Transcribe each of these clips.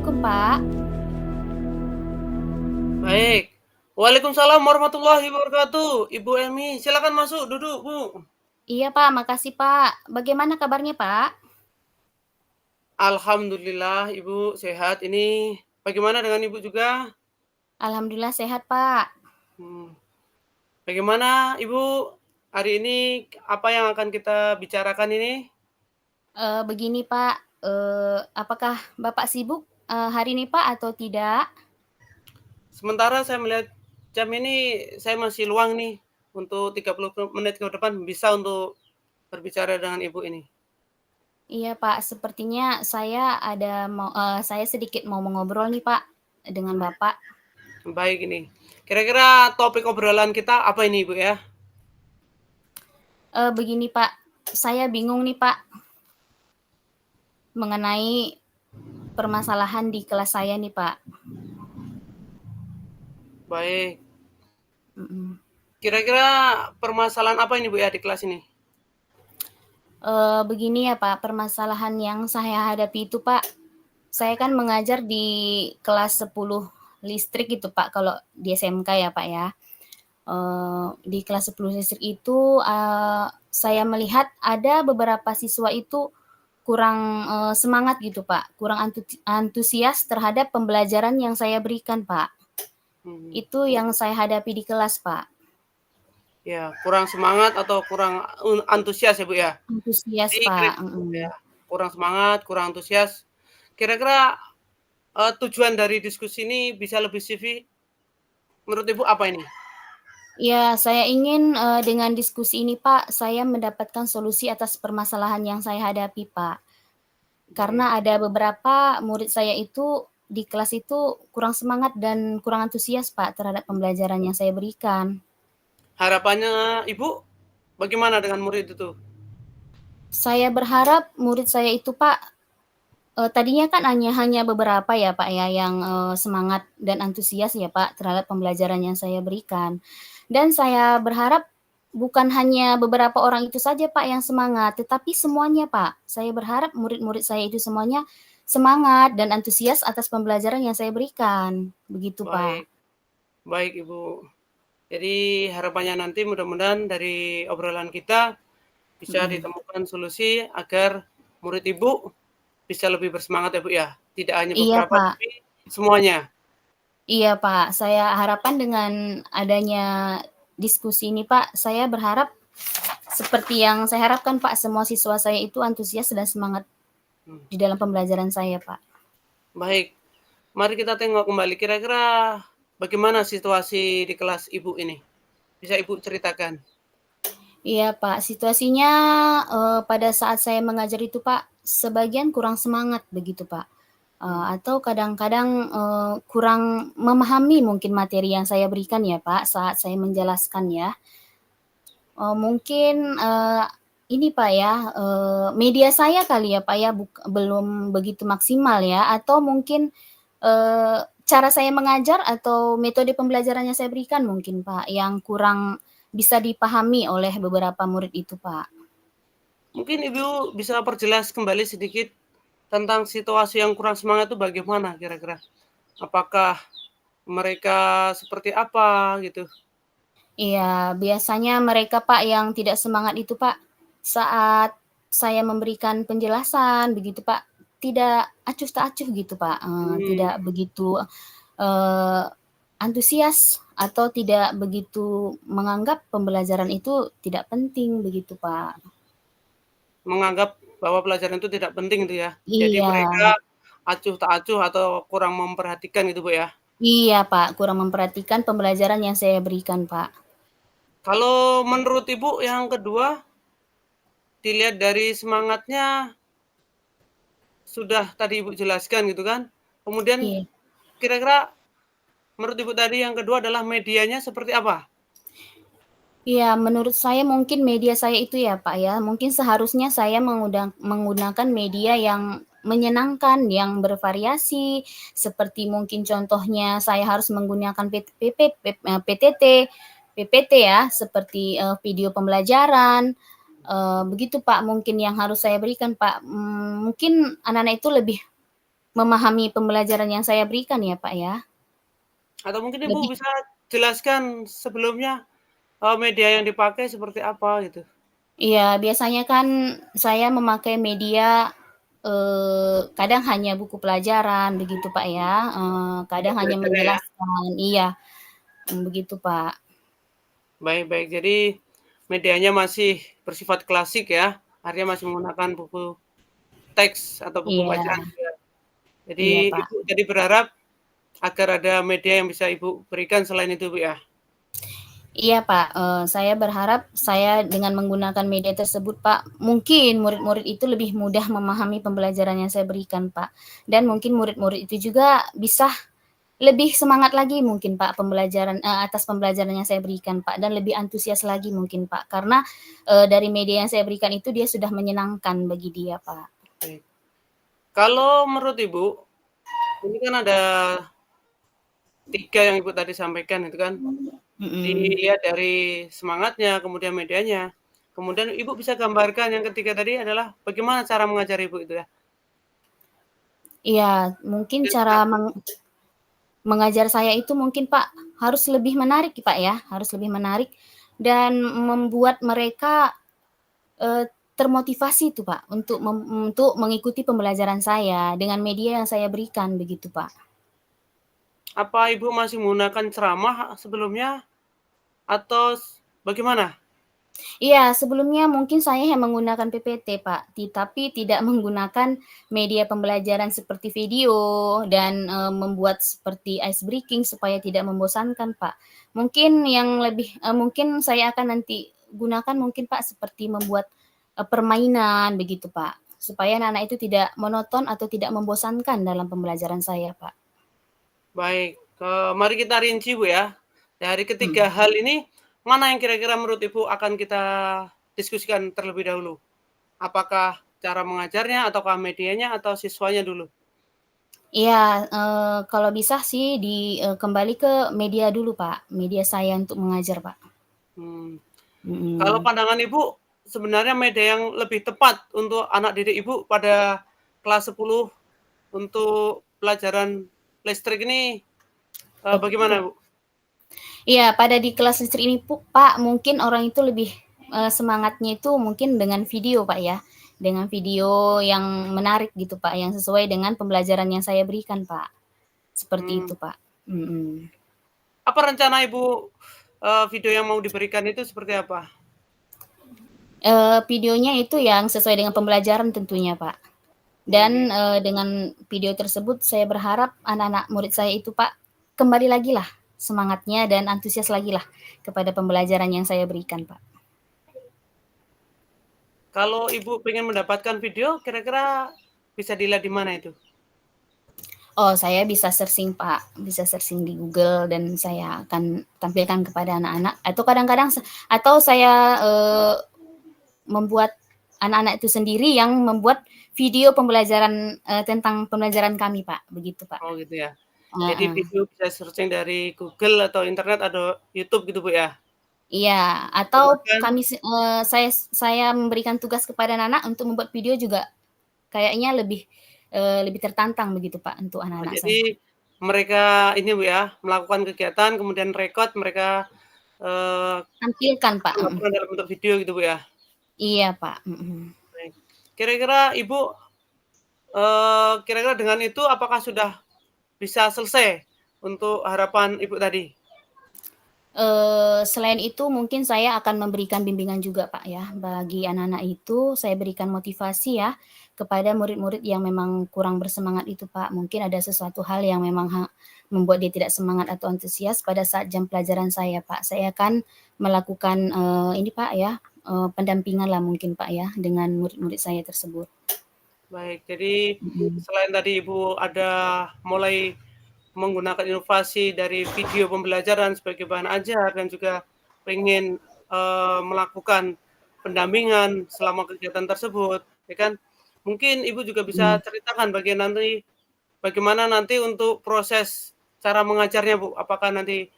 Assalamualaikum, Pak. Baik. Waalaikumsalam warahmatullahi wabarakatuh. Ibu Emi, silakan masuk, duduk, Bu. Iya, Pak, makasih, Pak. Bagaimana kabarnya, Pak? Alhamdulillah, Ibu sehat. Ini bagaimana dengan Ibu juga? Alhamdulillah sehat, Pak. Hmm. Bagaimana Ibu hari ini? Apa yang akan kita bicarakan ini? Begini, Pak, apakah Bapak sibuk, hari ini, Pak, atau tidak? Sementara saya melihat jam ini, saya masih luang nih untuk 30 menit ke depan bisa untuk berbicara dengan Ibu ini. Iya, Pak, sepertinya saya sedikit mau mengobrol nih, Pak, dengan Bapak. Baik ini. Kira-kira topik obrolan kita apa ini, Ibu ya? Begini, Pak, saya bingung nih, Pak, mengenai permasalahan di kelas saya nih, Pak. Baik. Mhm. Kira-kira permasalahan apa ini Bu ya di kelas ini? Begini ya, Pak, permasalahan yang saya hadapi itu, Pak, saya kan mengajar di kelas 10 listrik gitu, Pak, kalau di SMK ya, Pak, ya. Di kelas 10 listrik itu, saya melihat ada beberapa siswa itu kurang, semangat gitu, Pak, kurang antusias terhadap pembelajaran yang saya berikan, Pak. Hmm, Itu yang saya hadapi di kelas, Pak. ya kurang semangat atau kurang antusias ya Bu ya? Antusias, Di Pak, kredit ya, mhm. kurang semangat, kurang antusias. Kira-kira tujuan dari diskusi ini bisa lebih CV menurut Ibu apa ini? Ya, saya ingin, dengan diskusi ini, Pak, saya mendapatkan solusi atas permasalahan yang saya hadapi, Pak. Baik. Karena ada beberapa murid saya itu di kelas itu kurang semangat dan kurang antusias, Pak, terhadap pembelajaran yang saya berikan. Harapannya Ibu bagaimana dengan murid itu? Saya berharap murid saya itu, Pak, tadinya kan hanya beberapa ya, Pak, ya, yang, semangat dan antusias ya, Pak, terhadap pembelajaran yang saya berikan. Dan saya berharap bukan hanya beberapa orang itu saja, Pak, yang semangat, tetapi semuanya, Pak. Saya berharap murid-murid saya itu semuanya semangat dan antusias atas pembelajaran yang saya berikan, begitu, Pak. Baik, baik Ibu. Jadi harapannya nanti mudah-mudahan dari obrolan kita bisa Mhm. ditemukan solusi agar murid Ibu bisa lebih bersemangat ya Bu ya? Tidak hanya Iya, beberapa Pak. tapi semuanya. Iya, Pak. Saya harapan dengan adanya diskusi ini, Pak, saya berharap seperti yang saya harapkan, Pak, semua siswa saya itu antusias dan semangat Hmm. di dalam pembelajaran saya, Pak. Baik, mari kita tengok kembali kira-kira bagaimana situasi di kelas Ibu ini? Bisa Ibu ceritakan? Iya, Pak, situasinya, pada saat saya mengajar itu, Pak, sebagian kurang semangat begitu, Pak, Hmm. atau kadang-kadang, kurang memahami mungkin materi yang saya berikan ya, Pak, saat saya menjelaskan ya. Mungkin, ini Pak ya, media saya kali ya, Pak, ya, belum begitu maksimal ya, atau mungkin, cara saya mengajar atau metode pembelajaran yang saya berikan mungkin, Pak, yang kurang bisa dipahami oleh beberapa murid itu, Pak. Mungkin Ibu bisa perjelas kembali sedikit tentang situasi yang kurang semangat itu bagaimana kira-kira? Apakah mereka seperti apa gitu? Iya, biasanya mereka, Pak, yang tidak semangat itu, Pak, saat saya memberikan penjelasan begitu, Pak, tidak acuh tak acuh gitu, Pak, Hmm, tidak begitu, eee, antusias atau tidak begitu menganggap pembelajaran itu tidak penting begitu, Pak. menganggap bahwa pelajaran itu tidak penting itu ya. Jadi Iya, mereka acuh tak acuh atau kurang memperhatikan gitu Bu ya. iya, Pak, kurang memperhatikan pembelajaran yang saya berikan, Pak. Kalau menurut Ibu yang kedua, dilihat dari semangatnya sudah tadi Ibu jelaskan gitu kan. Kemudian Iya. kira-kira menurut Ibu tadi yang kedua adalah medianya seperti apa? Iya, menurut saya mungkin media saya itu ya, Pak, ya, mungkin seharusnya saya menggunakan media yang menyenangkan, yang bervariasi, seperti mungkin contohnya saya harus menggunakan PTT, PPT ya, seperti, video pembelajaran, begitu, Pak, mungkin yang harus saya berikan, Pak. Mungkin anak-anak itu lebih memahami pembelajaran yang saya berikan ya, Pak, ya. Atau mungkin Ibu Lebih bisa jelaskan sebelumnya, media yang dipakai seperti apa gitu? iya, biasanya kan saya memakai media, kadang hanya buku pelajaran begitu, Pak, ya, Untuk kadang hanya belajarnya ya? menjelaskan iya, begitu, Pak. Baik baik. Jadi medianya masih bersifat klasik ya, artinya masih menggunakan buku teks atau buku bacaan Iya ya. Jadi iya, Pak. Ibu tadi berharap agar ada media yang bisa Ibu berikan selain itu, Bu, ya? Iya, Pak, saya berharap saya dengan menggunakan media tersebut, Pak, mungkin murid-murid itu lebih mudah memahami pembelajaran yang saya berikan, Pak. Dan mungkin murid-murid itu juga bisa lebih semangat lagi mungkin, Pak, atas pembelajaran yang saya berikan, Pak, dan lebih antusias lagi mungkin, Pak, karena, dari media yang saya berikan itu dia sudah menyenangkan bagi dia, Pak. Baik. Kalau menurut Ibu, ini kan ada 3 yang Ibu tadi sampaikan itu kan, Mhm. dilihat dari semangatnya, kemudian medianya, kemudian Ibu bisa gambarkan yang ketiga tadi adalah bagaimana cara mengajar Ibu itu ya? Iya, mungkin Mungkin cara satu mengajar saya itu mungkin, Pak, harus lebih menarik, Pak, ya, harus lebih menarik dan membuat mereka termotivasi tuh, Pak, untuk mengikuti pembelajaran saya dengan media yang saya berikan begitu, Pak. apa Ibu masih menggunakan ceramah sebelumnya atau bagaimana? Iya, sebelumnya mungkin saya yang menggunakan PPT, Pak, tapi tidak menggunakan media pembelajaran seperti video dan, membuat seperti ice breaking supaya tidak membosankan, Pak. Mungkin saya akan nanti gunakan mungkin, Pak, seperti membuat, permainan begitu, Pak, supaya anak-anak itu tidak monoton atau tidak membosankan dalam pembelajaran saya, Pak. Baik, mari kita rinci, Bu, ya. Dari ketiga Mhm. hal ini, mana yang kira-kira menurut Ibu akan kita diskusikan terlebih dahulu? Apakah cara mengajarnya, ataukah medianya, atau siswanya dulu? Iya, kalau bisa sih kembali ke media dulu, Pak, media saya untuk mengajar, Pak. Hmm. Kalau Mhm. pandangan Ibu, sebenarnya media yang lebih tepat untuk anak didik Ibu pada kelas 10 untuk pelajaran listrik ini, bagaimana, Bu? Iya, pada di kelas listrik ini Pak, mungkin orang itu lebih, semangatnya itu mungkin dengan video, Pak, ya. Dengan video yang menarik gitu, Pak, yang sesuai dengan pembelajaran yang saya berikan, Pak. Seperti Mmm, itu, Pak. Mhm. apa rencana Ibu, video yang mau diberikan itu seperti apa? Videonya itu yang sesuai dengan pembelajaran tentunya, Pak. Dan, Baik. dengan video tersebut saya berharap anak-anak murid saya itu, Pak, kembali lagilah semangatnya dan antusias lagilah kepada pembelajaran yang saya berikan, Pak. Kalau Ibu pengen mendapatkan video, kira-kira bisa dilihat di mana itu? Oh, saya bisa searching, Pak, bisa searching di Google dan saya akan tampilkan kepada anak-anak atau kadang-kadang atau saya, membuat anak-anak itu sendiri yang membuat video pembelajaran, tentang pembelajaran kami, Pak, begitu, Pak. Oh gitu ya. Jadi Heeh. video bisa searching dari Google atau internet atau YouTube gitu, Bu, ya? Iya, Atau atau bahkan saya memberikan tugas kepada anak-anak untuk membuat video juga kayaknya lebih tertantang begitu, Pak, untuk oh anak-anak jadi saya. mereka ini, Bu, ya, melakukan kegiatan kemudian rekod mereka, eee, Tampilkan, Pak, mhm. lakukan dalam bentuk video gitu, Bu, ya? Iya, Pak, mhm. Baik. Kira-kira Ibu, kira-kira dengan itu apakah sudah bisa selesai untuk harapan Ibu tadi? Selain itu mungkin saya akan memberikan bimbingan juga, Pak, ya, bagi anak-anak itu saya berikan motivasi ya, kepada murid-murid yang memang kurang bersemangat itu, Pak. Mungkin ada sesuatu hal yang memang membuat dia tidak semangat atau antusias pada saat jam pelajaran saya, Pak. Saya akan melakukan, ini, Pak, ya, pendampinganlah mungkin, Pak, ya, dengan murid-murid saya tersebut. Baik, jadi Mhm. selain tadi Ibu ada mulai menggunakan inovasi dari video pembelajaran sebagai bahan ajar dan juga pengen, melakukan pendampingan selama kegiatan tersebut, ya kan. Mungkin Ibu juga bisa Mhm. ceritakan bagaimana nanti untuk proses cara mengajarnya, Bu? Apakah nanti,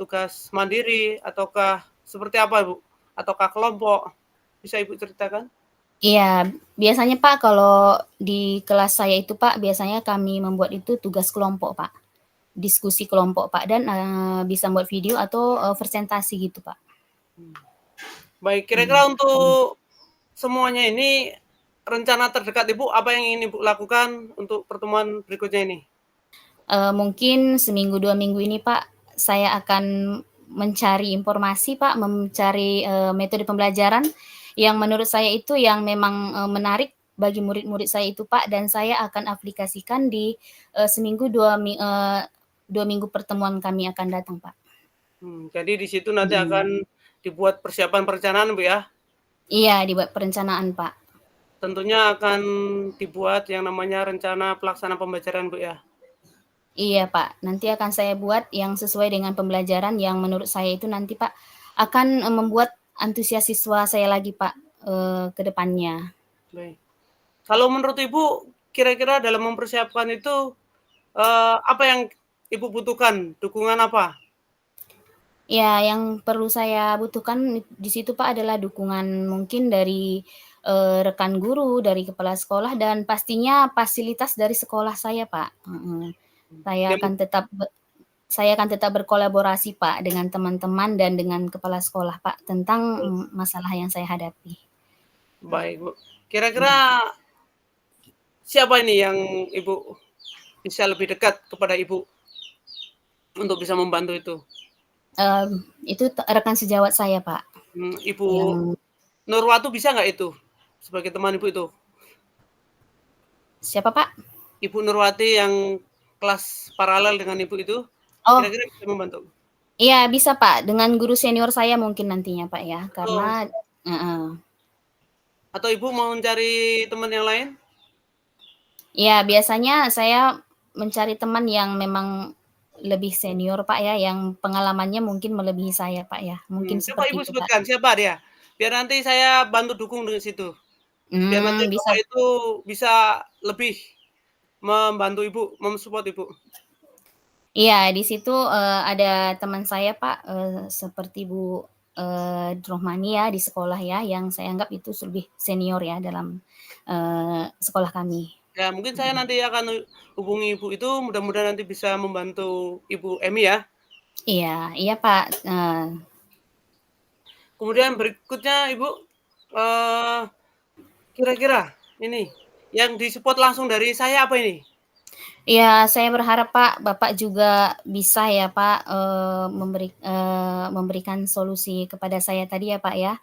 tugas mandiri ataukah seperti apa, Bu? Ataukah kelompok? Bisa Ibu ceritakan? Iya, biasanya Pak kalau di kelas saya itu Pak, biasanya kami membuat itu tugas kelompok Pak, diskusi kelompok Pak, dan, bisa buat video atau, presentasi gitu Pak. Mmm. Baik, kira-kira Mmm. untuk semuanya ini, rencana terdekat Ibu apa yang ingin Ibu lakukan untuk pertemuan berikutnya ini? Mungkin seminggu, 2 minggu ini Pak, saya akan mencari informasi Pak, mencari, metode pembelajaran yang menurut saya itu yang memang, menarik bagi murid-murid saya itu Pak, dan saya akan aplikasikan di, seminggu 2 minggu pertemuan kami akan datang Pak. Jadi di situ nanti Mhm. akan dibuat persiapan perencanaan, Bu, ya? Iya, dibuat perencanaan Pak. Tentunya akan dibuat yang namanya rencana pelaksanaan pembelajaran, Bu, ya? Iya Pak, nanti akan saya buat yang sesuai dengan pembelajaran yang menurut saya itu nanti Pak, akan, membuat antusias siswa saya lagi Pak, ke depannya. Baik. Kalau menurut Ibu, kira-kira dalam mempersiapkan itu, apa yang Ibu butuhkan? Dukungan apa? Ya, yang perlu saya butuhkan di situ Pak adalah dukungan mungkin dari, rekan guru, dari kepala sekolah, dan pastinya fasilitas dari sekolah saya Pak, heeh. Saya Yang akan tetap saya akan tetap berkolaborasi Pak dengan teman-teman dan dengan kepala sekolah Pak tentang, masalah yang saya hadapi. baik, Bu. Kira-kira Mhm. siapa ini yang Ibu bisa lebih dekat kepada Ibu untuk bisa membantu itu? Itu rekan sejawat saya Pak, Ibu yang Nurwatu bisa nggak itu? Sebagai teman Ibu itu? siapa Pak? Ibu Nurwati yang kelas paralel dengan Ibu itu, Oh, kira-kira bisa membantu? iya bisa Pak, dengan guru senior saya mungkin nantinya Pak ya, karena Oh, heeh. atau Ibu mau mencari teman yang lain? Iya, biasanya saya mencari teman yang memang lebih senior, Pak, ya, yang pengalamannya mungkin melebihi saya, Pak, ya, mungkin Coba seperti Ibu itu, Pak. sebutkan siapa dia? Biar nanti saya bantu dukung dari situ. Biar nanti Bisa. Bapak itu bisa lebih membantu Ibu, mem-support Ibu. Iya, di situ, ada teman saya, Pak, seperti Bu, Rohmani ya, di sekolah ya, yang saya anggap itu lebih senior ya dalam, sekolah kami. Ya mungkin saya Mhm. nanti akan hubungi Ibu itu, mudah-mudahan nanti bisa membantu Ibu Emi ya. Iya iya, Pak, Kemudian berikutnya Ibu, eee, kira-kira ini, yang di-support langsung dari saya apa ini? iya, saya berharap Pak, Bapak juga bisa ya Pak, memberikan solusi kepada saya tadi ya Pak ya.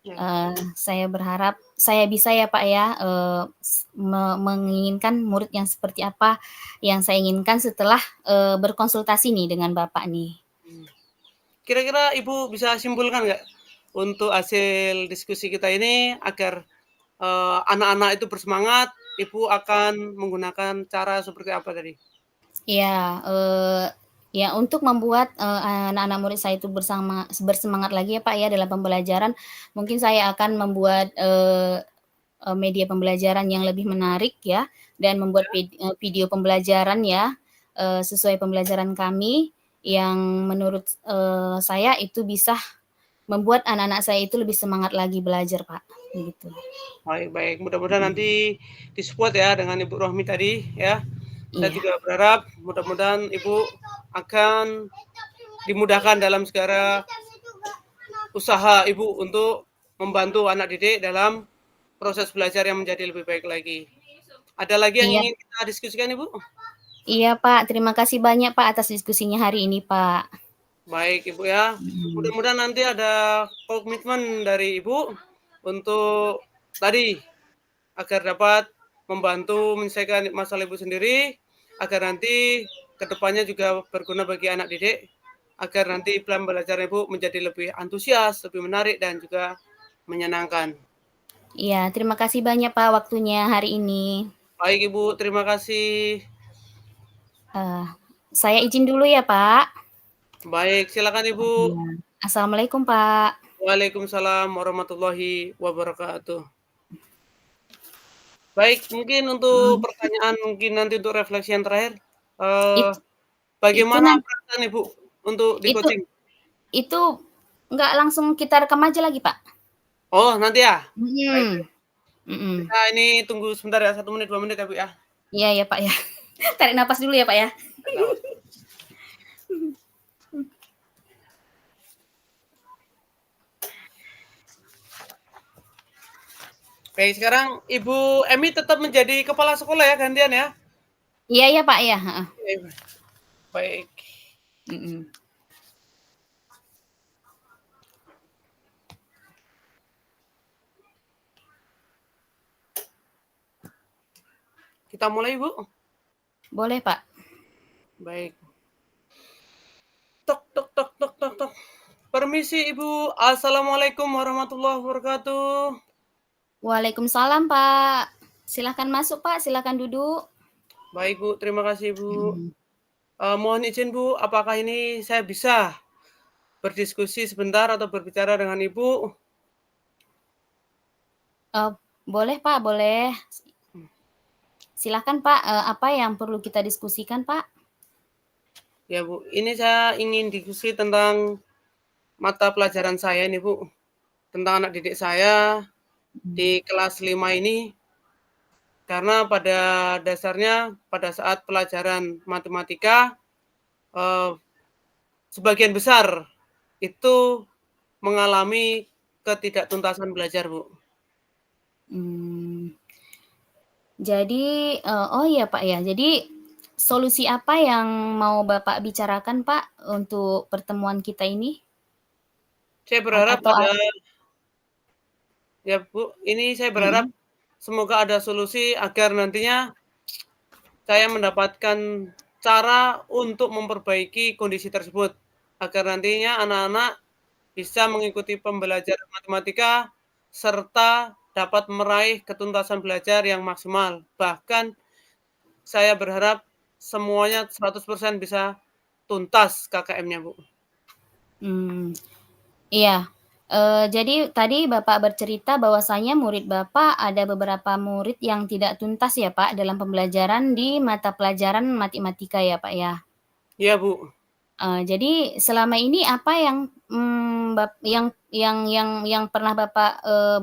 Ya. Saya berharap saya bisa ya Pak ya, menginginkan murid yang seperti apa yang saya inginkan setelah, berkonsultasi nih dengan Bapak nih. Mmm. Kira-kira Ibu bisa simpulkan nggak, untuk hasil diskusi kita ini agar, anak-anak itu bersemangat, Ibu akan menggunakan cara seperti apa tadi? Iya, ya untuk membuat, anak-anak murid saya itu bersemangat lagi ya Pak ya dalam pembelajaran, mungkin saya akan membuat, media pembelajaran yang lebih menarik ya, dan membuat video pembelajaran ya, sesuai pembelajaran kami, yang menurut, saya itu bisa membuat anak-anak saya itu lebih semangat lagi belajar, Pak, begitu. Baik baik, mudah-mudahan Mhm. nanti di-support ya dengan Ibu Rohmi tadi ya. Saya Iya juga berharap mudah-mudahan Ibu akan dimudahkan dalam segala usaha Ibu untuk membantu anak didik dalam proses belajar yang menjadi lebih baik lagi. Ada lagi yang iya ingin kita diskusikan, Ibu? iya, Pak, terima kasih banyak, Pak, atas diskusinya hari ini, Pak. Baik, Ibu ya. Mhm. Mudah-mudahan nanti ada komitmen dari Ibu untuk tadi, agar dapat membantu menyelesaikan masalah Ibu sendiri, agar nanti ke depannya juga berguna bagi anak didik, agar nanti plan belajar Ibu menjadi lebih antusias, lebih menarik, dan juga menyenangkan. Iya, terima kasih banyak, Pak, waktunya hari ini. Baik, Ibu, terima kasih. Eee, saya izin dulu ya, Pak. Baik, silakan Ibu. Iya. Assalamualaikum, Pak. Waalaikumsalam warahmatullahi wabarakatuh. Baik, mungkin untuk Mhm. pertanyaan mungkin nanti untuk refleksi yang terakhir, eee, It itu bagaimana nan perasaan Ibu untuk itu di-coaching? itu nggak langsung kita rekam aja lagi, Pak? Oh, nanti ya? Baik Mhm. baik. Mhm. Kita ini tunggu sebentar ya, 1 menit, 2 menit ya, Bu, ya. Iya ya, Pak, ya. Tarik napas dulu ya, Pak, ya. Tarik napas. Baik, sekarang Ibu Emi tetap menjadi kepala sekolah ya, gantian ya? Iya ya, Pak, ya, heeh. Oke, baik. Mhm. Kita mulai, Bu. Boleh, Pak. Baik. Tok tok tok tok tok tok. Permisi Ibu, Assalamualaikum warahmatullahi wabarakatuh. Waalaikumsalam, Pak. Silahkan masuk, Pak, silahkan duduk. Baik Bu, terima kasih Bu. Mhm. Mohon izin Bu, apakah ini saya bisa berdiskusi sebentar atau berbicara dengan Ibu? Eee, Boleh, Pak, boleh. Silahkan, Pak, apa yang perlu kita diskusikan, Pak? Ya Bu, ini saya ingin diskusi tentang mata pelajaran saya ini Bu, tentang anak didik saya Mhm. di kelas 5 ini. Karena pada dasarnya pada saat pelajaran matematika, eee, sebagian besar itu mengalami ketidaktuntasan belajar, Bu. Mmm, jadi, oh iya, Pak, ya. Jadi, solusi apa yang mau Bapak bicarakan, Pak, untuk pertemuan kita ini? Saya berharap Atau ada ya, Bu, ini saya berharap mhm, semoga ada solusi agar nantinya saya mendapatkan cara untuk memperbaiki kondisi tersebut, agar nantinya anak-anak bisa mengikuti pembelajaran matematika serta dapat meraih ketuntasan belajar yang maksimal. Bahkan saya berharap semuanya 100% bisa tuntas KKM-nya, Bu. mmm, iya. Jadi tadi Bapak bercerita bahwasanya murid Bapak ada beberapa murid yang tidak tuntas ya, Pak, dalam pembelajaran di mata pelajaran matematika ya, Pak, ya? Iya, Bu. Jadi selama ini apa yang, yang pernah Bapak,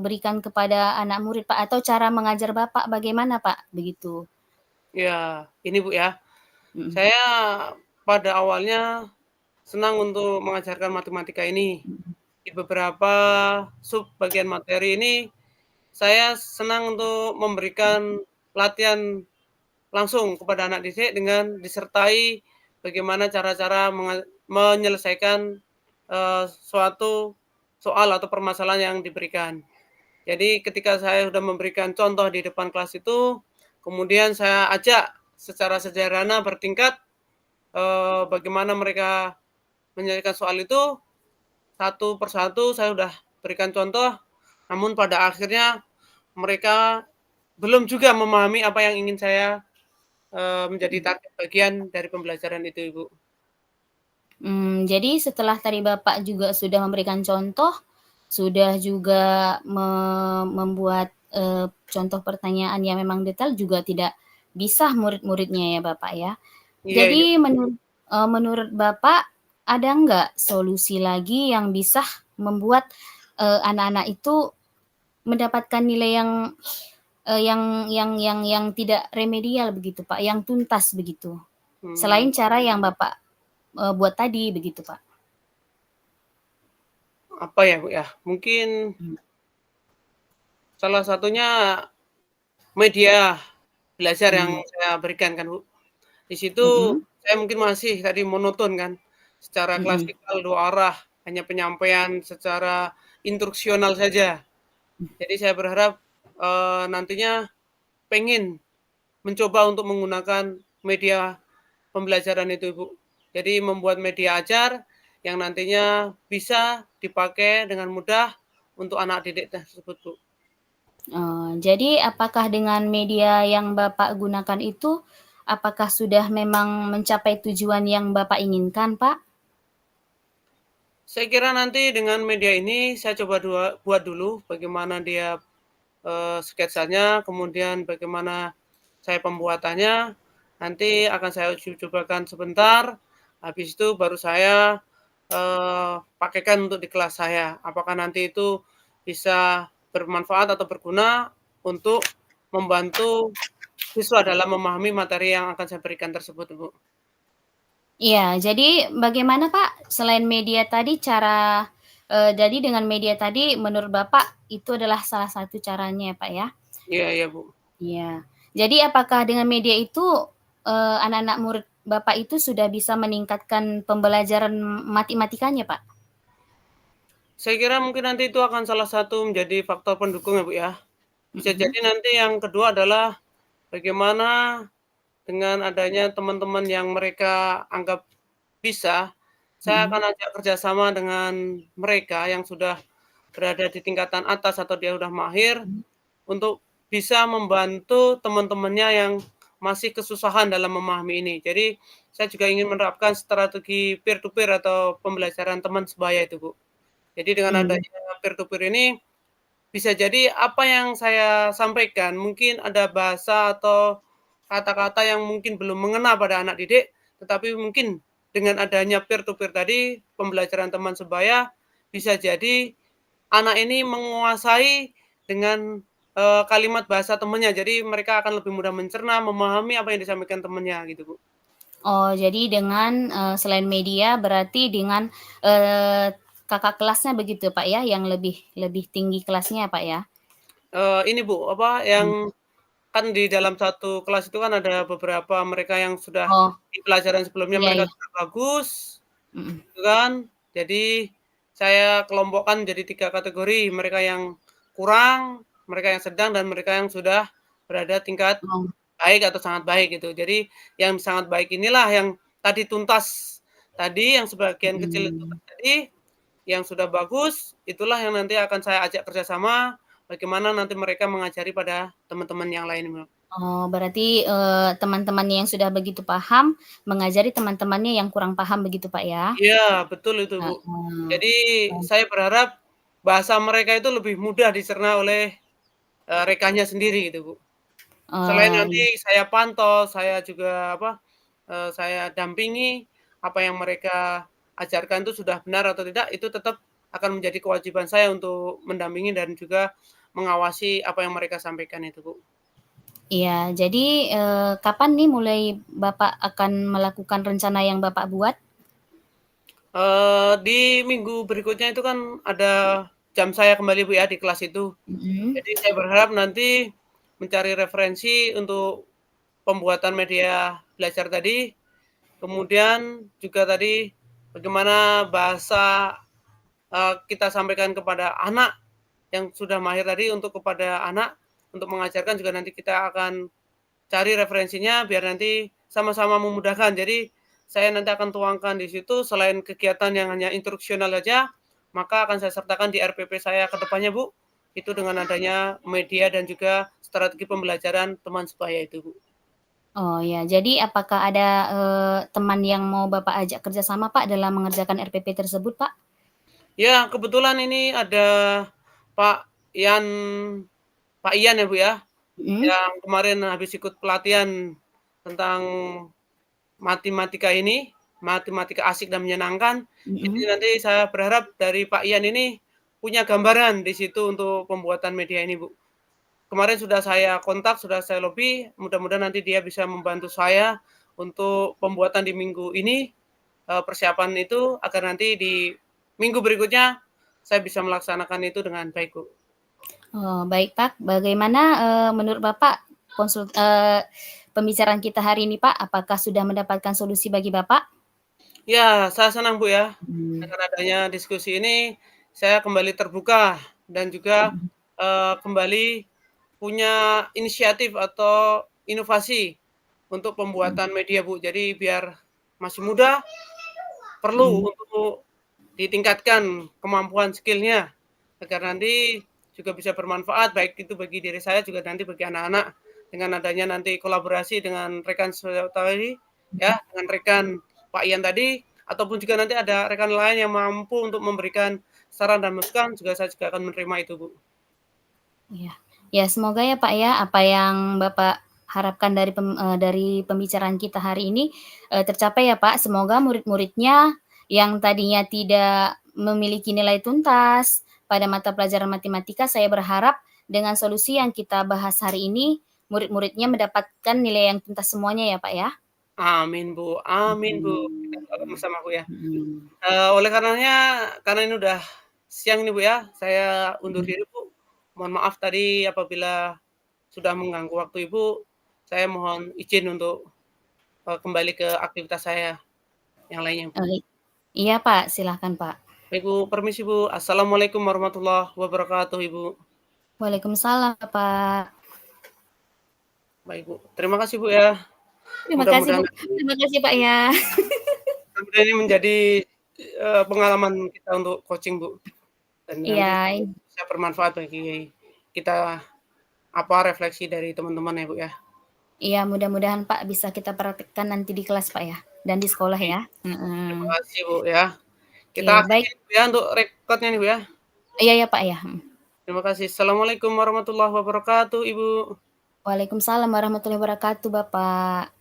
berikan kepada anak murid, Pak? Atau cara mengajar Bapak bagaimana, Pak? Begitu. Ya, ini, Bu, ya, Mhm, saya pada awalnya senang untuk mengajarkan matematika ini. mhm, Di beberapa sub bagian materi ini, saya senang untuk memberikan latihan langsung kepada anak didik dengan disertai bagaimana cara-cara menyelesaikan, suatu soal atau permasalahan yang diberikan. Jadi ketika saya sudah memberikan contoh di depan kelas itu, kemudian saya ajak secara sederhana bertingkat, bagaimana mereka menyelesaikan soal itu, satu persatu saya sudah berikan contoh, namun pada akhirnya mereka belum juga memahami apa yang ingin saya, menjadi mhm. target bagian dari pembelajaran itu, Ibu. Jadi setelah tadi Bapak juga sudah memberikan contoh, sudah juga membuat, contoh pertanyaan yang memang detail juga tidak bisa murid-muridnya ya, Bapak, ya? Iya Jadi iya. menurut Bapak, ada nggak solusi lagi yang bisa membuat, anak-anak itu mendapatkan nilai yang tidak remedial begitu, Pak, yang tuntas begitu? Mmm, Selain cara yang Bapak, buat tadi begitu, Pak? apa ya, Bu, ya, mungkin Mmm, salah satunya media belajar yang mmm, saya berikan kan, Bu. Di situ mhm, saya mungkin masih tadi monoton kan, secara mhm, klasikal 2 arah, hanya penyampaian secara instruksional saja. Jadi saya berharap, nantinya pengen mencoba untuk menggunakan media pembelajaran itu, Ibu. Jadi membuat media ajar yang nantinya bisa dipakai dengan mudah untuk anak didik tersebut, Bu. jadi apakah dengan media yang Bapak gunakan itu, apakah sudah memang mencapai tujuan yang Bapak inginkan, Pak? Saya kira nanti dengan media ini saya coba buat dulu bagaimana dia, sketsanya, kemudian bagaimana saya pembuatannya, nanti akan saya uji cobakan sebentar, habis itu baru saya, pakaikan untuk di kelas saya. Apakah nanti itu bisa bermanfaat atau berguna, untuk membantu siswa dalam memahami materi yang akan saya berikan tersebut, Bu. Iya, jadi bagaimana Pak, selain media tadi jadi dengan media tadi menurut Bapak itu adalah salah satu caranya ya Pak ya? Iya iya, Bu. Iya. Jadi apakah dengan media itu, anak-anak murid Bapak itu sudah bisa meningkatkan pembelajaran matematikanya Pak? Saya kira mungkin nanti itu akan salah satu menjadi faktor pendukung ya, Bu, ya. Bisa Mhm, jadi nanti yang kedua adalah bagaimana dengan adanya teman-teman yang mereka anggap bisa, saya mhm. akan ajak kerjasama dengan mereka yang sudah berada di tingkatan atas atau dia sudah mahir, Mhm. untuk bisa membantu teman-temannya yang masih kesusahan dalam memahami ini. Jadi, saya juga ingin menerapkan strategi peer to peer atau pembelajaran teman sebaya itu, Bu. Jadi dengan Mmm, adanya peer to peer ini, bisa jadi apa yang saya sampaikan, mungkin ada bahasa atau kata-kata yang mungkin belum mengena pada anak didik, tetapi mungkin dengan adanya peer to peer tadi, pembelajaran teman sebaya, bisa jadi anak ini menguasai dengan, kalimat bahasa temannya. Jadi mereka akan lebih mudah mencerna, memahami apa yang disampaikan temannya gitu, Bu. oh jadi dengan, selain media berarti dengan, eee, kakak kelasnya begitu Pak ya, yang lebih lebih tinggi kelasnya Pak ya? Ini Bu, apa, Mmm, yang kan di dalam satu kelas itu kan ada beberapa mereka yang sudah oh, di pelajaran sebelumnya iya mereka iya, sudah bagus, mhm. gitu kan. Jadi saya kelompokkan jadi 3 kategori, mereka yang kurang, mereka yang sedang, dan mereka yang sudah berada tingkat Oh, baik atau sangat baik gitu. Jadi yang sangat baik inilah yang tadi tuntas tadi, yang sebagian kecil itu mhm. tadi, yang sudah bagus, itulah yang nanti akan saya ajak kerjasama, bagaimana nanti mereka mengajari pada teman-teman yang lain, Mbak. Oh, berarti, teman-temannya yang sudah begitu paham, mengajari teman-temannya yang kurang paham begitu, Pak, ya? Iya, betul itu, Bu. Heeh. Jadi Oh, saya berharap bahasa mereka itu lebih mudah dicerna oleh, rekannya sendiri gitu, Bu. Selain nanti iya. saya pantau, saya juga apa, saya dampingi apa yang mereka ajarkan itu sudah benar atau tidak, itu tetap akan menjadi kewajiban saya untuk mendampingi dan juga mengawasi apa yang mereka sampaikan itu, Bu. Iya, jadi, kapan nih mulai Bapak akan melakukan rencana yang Bapak buat? Di minggu berikutnya itu kan ada jam saya kembali, Bu, ya, di kelas itu. Mhm, Jadi saya berharap nanti mencari referensi untuk pembuatan media belajar tadi, kemudian juga tadi bagaimana bahasa, kita sampaikan kepada anak yang sudah mahir tadi untuk kepada anak, untuk mengajarkan juga nanti kita akan cari referensinya biar nanti sama-sama memudahkan. Jadi saya nanti akan tuangkan di situ selain kegiatan yang hanya instruksional saja, maka akan saya sertakan di RPP saya ke depannya, Bu. Itu dengan adanya media dan juga strategi pembelajaran teman sebaya itu, Bu. oh, ya. Jadi apakah ada, teman yang mau Bapak ajak kerja sama, Pak, dalam mengerjakan RPP tersebut, Pak? Ya, kebetulan ini ada Pak Ian Pak Ian ya, Bu, ya, Mhm, yang kemarin habis ikut pelatihan tentang matematika ini, matematika asik dan menyenangkan. Jadi mhm. nanti saya berharap dari Pak Ian ini punya gambaran di situ untuk pembuatan media ini, Bu. Kemarin sudah saya kontak, sudah saya lobi, mudah-mudahan nanti dia bisa membantu saya untuk pembuatan di minggu ini, persiapan itu agar nanti di minggu berikutnya saya bisa melaksanakan itu dengan baik, Bu. Oh, baik, Pak. Bagaimana, menurut Bapak pembicaraan kita hari ini, Pak, apakah sudah mendapatkan solusi bagi Bapak? Ya, saya senang, Bu, ya, Mmm, dengan adanya diskusi ini, saya kembali terbuka dan juga, mhm, kembali punya inisiatif atau inovasi untuk mhm, pembuatan media, Bu. Jadi biar masih muda, perlu mhm. untuk ditingkatkan kemampuan skill-nya, agar nanti juga bisa bermanfaat, baik itu bagi diri saya, juga nanti bagi anak-anak, dengan adanya nanti kolaborasi dengan rekan saya tadi, ya, dengan rekan Pak Ian tadi, ataupun juga nanti ada rekan lain yang mampu untuk memberikan saran dan masukan, juga saya juga akan menerima itu, Bu. Iya. Ya semoga ya, Pak, ya, apa yang Bapak harapkan dari pembicaraan kita hari ini, tercapai ya, Pak. Semoga murid-muridnya yang tadinya tidak memiliki nilai tuntas pada mata pelajaran matematika, saya berharap dengan solusi yang kita bahas hari ini, murid-muridnya mendapatkan nilai yang tuntas semuanya ya, Pak, ya? Amin, Bu, amin, Bu. Kita Mhm. doa sama-sama, Bu, ya. Mhm. Oleh karenanya, karena ini udah siang nih, Bu, ya, saya undur Mhm. diri, Bu. Mohon maaf tadi apabila sudah mengganggu waktu Ibu, saya mohon izin untuk, kembali ke aktivitas saya yang lainnya, Bu. Iya, Pak, silahkan, Pak. Baik, Bu, permisi, Bu. Assalamualaikum warahmatullahi wabarakatuh, Ibu. Waalaikumsalam, Pak. Baik, Bu. Terima kasih, Bu, ya. Terima kasih, Bu. Mudah-mudahan Terima kasih, Pak, ya. mudah-mudahan ini menjadi, pengalaman kita untuk coaching, Bu, dan nanti Iya, bisa bermanfaat bagi kita, refleksi dari teman-teman ya, Bu, ya. iya, mudah-mudahan, Pak, bisa kita praktekkan nanti di kelas, Pak, ya, dan di sekolah Baik, ya. terima Mhm. kasih, Bu, ya. Kita Oke, akhiri baik. Bu, ya, untuk record-nya nih, Bu, ya. Iya ya, Pak, ya, mhm. Terima kasih. Assalamualaikum warahmatullahi wabarakatuh, Ibu. Waalaikumsalam warahmatullahi wabarakatuh, Bapak.